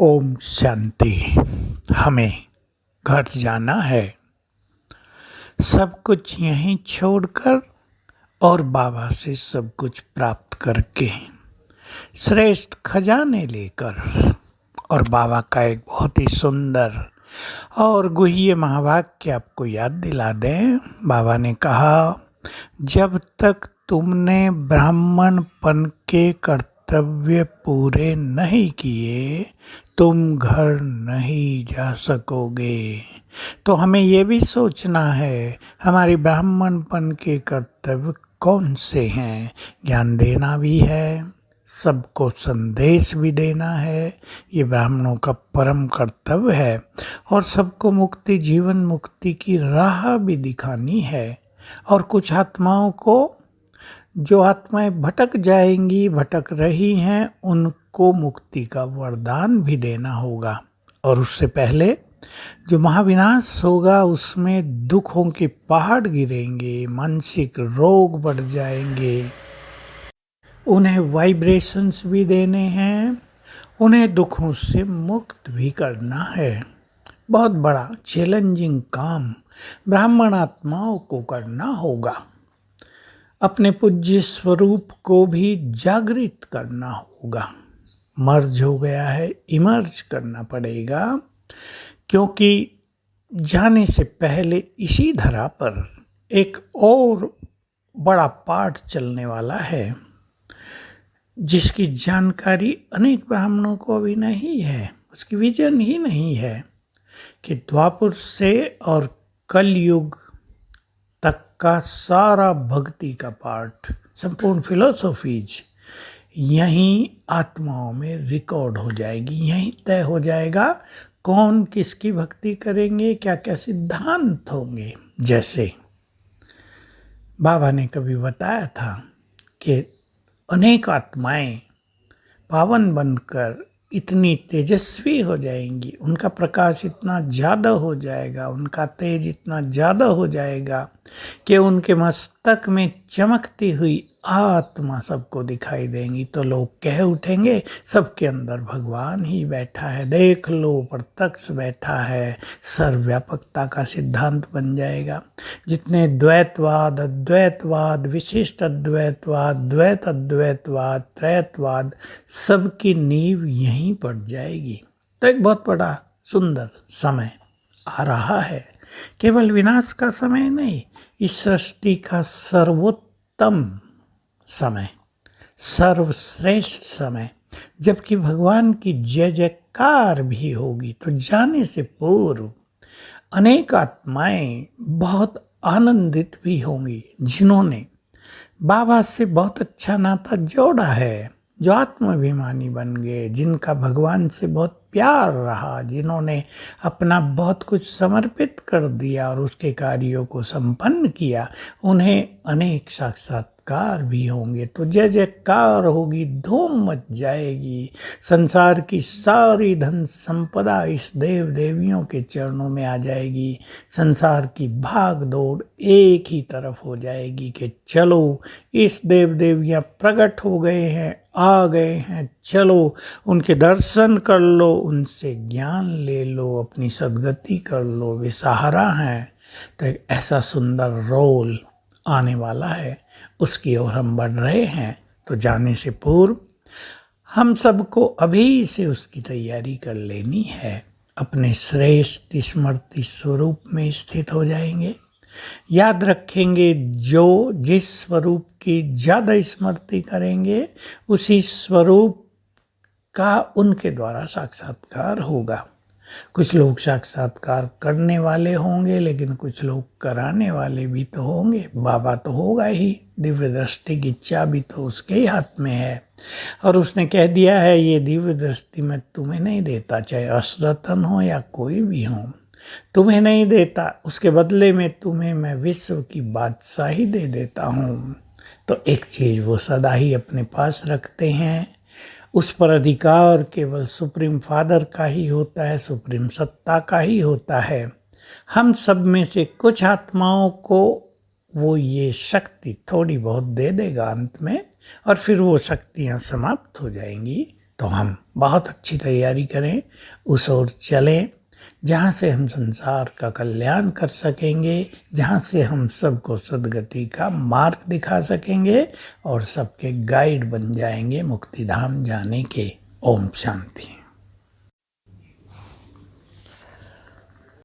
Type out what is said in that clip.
ओम शांति। हमें घर जाना है, सब कुछ यहीं छोड़कर और बाबा से सब कुछ प्राप्त करके श्रेष्ठ खजाने लेकर। और बाबा का एक बहुत ही सुंदर और गुह्य महावाक्य आपको याद दिला दें। बाबा ने कहा, जब तक तुमने ब्राह्मणपन के कर्तव्य पूरे नहीं किए तुम घर नहीं जा सकोगे। तो हमें ये भी सोचना है हमारी ब्राह्मणपन के कर्तव्य कौन से हैं। ज्ञान देना भी है, सबको संदेश भी देना है, ये ब्राह्मणों का परम कर्तव्य है। और सबको मुक्ति, जीवन मुक्ति की राह भी दिखानी है। और कुछ आत्माओं को, जो आत्माएं भटक जाएंगी, भटक रही हैं, उनको मुक्ति का वरदान भी देना होगा। और उससे पहले जो महाविनाश होगा उसमें दुखों के पहाड़ गिरेंगे, मानसिक रोग बढ़ जाएंगे, उन्हें वाइब्रेशंस भी देने हैं, उन्हें दुखों से मुक्त भी करना है। बहुत बड़ा चैलेंजिंग काम ब्राह्मण आत्माओं को करना होगा। अपने पूज्य स्वरूप को भी जागृत करना होगा। मर्ज हो गया है, इमर्ज करना पड़ेगा, क्योंकि जाने से पहले इसी धरा पर एक और बड़ा पाठ चलने वाला है, जिसकी जानकारी अनेक ब्राह्मणों को अभी नहीं है, उसकी विजन ही नहीं है कि द्वापर से और कलयुग तक का सारा भक्ति का पाठ, संपूर्ण फिलोसॉफीज यहीं आत्माओं में रिकॉर्ड हो जाएगी। यहीं तय हो जाएगा कौन किसकी भक्ति करेंगे, क्या क्या सिद्धांत होंगे। जैसे बाबा ने कभी बताया था कि अनेक आत्माएं पावन बनकर इतनी तेजस्वी हो जाएंगी, उनका प्रकाश इतना ज़्यादा हो जाएगा, उनका तेज इतना ज़्यादा हो जाएगा कि उनके मस्तक में चमकती हुई आत्मा सबको दिखाई देंगी। तो लोग कह उठेंगे, सबके अंदर भगवान ही बैठा है, देख लो प्रत्यक्ष बैठा है। सर्वव्यापकता का सिद्धांत बन जाएगा। जितने द्वैतवाद, अद्वैतवाद, विशिष्ट अद्वैतवाद, द्वैत अद्वैतवाद, त्रैतवाद, सबकी नींव यहीं पड़ जाएगी। तो एक बहुत बड़ा सुंदर समय आ रहा है। केवल विनाश का समय नहीं, इस सृष्टि का सर्वोत्तम समय, सर्वश्रेष्ठ समय, जबकि भगवान की जय जयकार भी होगी। तो जाने से पूर्व अनेक आत्माएं बहुत आनंदित भी होंगी, जिन्होंने बाबा से बहुत अच्छा नाता जोड़ा है, जो आत्माभिमानी बन गए, जिनका भगवान से बहुत प्यार रहा, जिन्होंने अपना बहुत कुछ समर्पित कर दिया और उसके कार्यों को संपन्न किया, उन्हें अनेक साक्षात्कार भी होंगे। तो जय जयकार होगी, धूम मच जाएगी। संसार की सारी धन संपदा इस देव देवियों के चरणों में आ जाएगी। संसार की भाग दौड़ एक ही तरफ हो जाएगी कि चलो, इस देव देवियाँ प्रकट हो गए हैं, आ गए हैं, चलो उनके दर्शन कर लो, उनसे ज्ञान ले लो, अपनी सद्गति कर लो, वे सहारा हैं। तो एक ऐसा सुंदर रोल आने वाला है, उसकी ओर हम बढ़ रहे हैं। तो जाने से पूर्व हम सबको अभी से उसकी तैयारी कर लेनी है। अपने श्रेष्ठ स्मृति स्वरूप में स्थित हो जाएंगे। याद रखेंगे, जो जिस स्वरूप की ज़्यादा स्मृति करेंगे उसी स्वरूप का उनके द्वारा साक्षात्कार होगा। कुछ लोग साक्षात्कार करने वाले होंगे, लेकिन कुछ लोग कराने वाले भी तो होंगे। बाबा तो होगा ही, दिव्य दृष्टि की चाबी तो उसके ही हाथ में है। और उसने कह दिया है, ये दिव्य दृष्टि मैं तुम्हें नहीं देता, चाहे अश्रतन हो या कोई भी हो, तुम्हें नहीं देता, उसके बदले में तुम्हें मैं विश्व की बादशाही दे देता हूँ। तो एक चीज़ वो सदा ही अपने पास रखते हैं, उस पर अधिकार केवल सुप्रीम फादर का ही होता है, सुप्रीम सत्ता का ही होता है। हम सब में से कुछ आत्माओं को वो ये शक्ति थोड़ी बहुत दे देगा अंत में, और फिर वो शक्तियाँ समाप्त हो जाएंगी। तो हम बहुत अच्छी तैयारी करें, उस ओर चलें जहाँ से हम संसार का कल्याण कर सकेंगे, जहाँ से हम सबको सद्गति का मार्ग दिखा सकेंगे और सबके गाइड बन जाएंगे मुक्तिधाम जाने के। ओम शांति।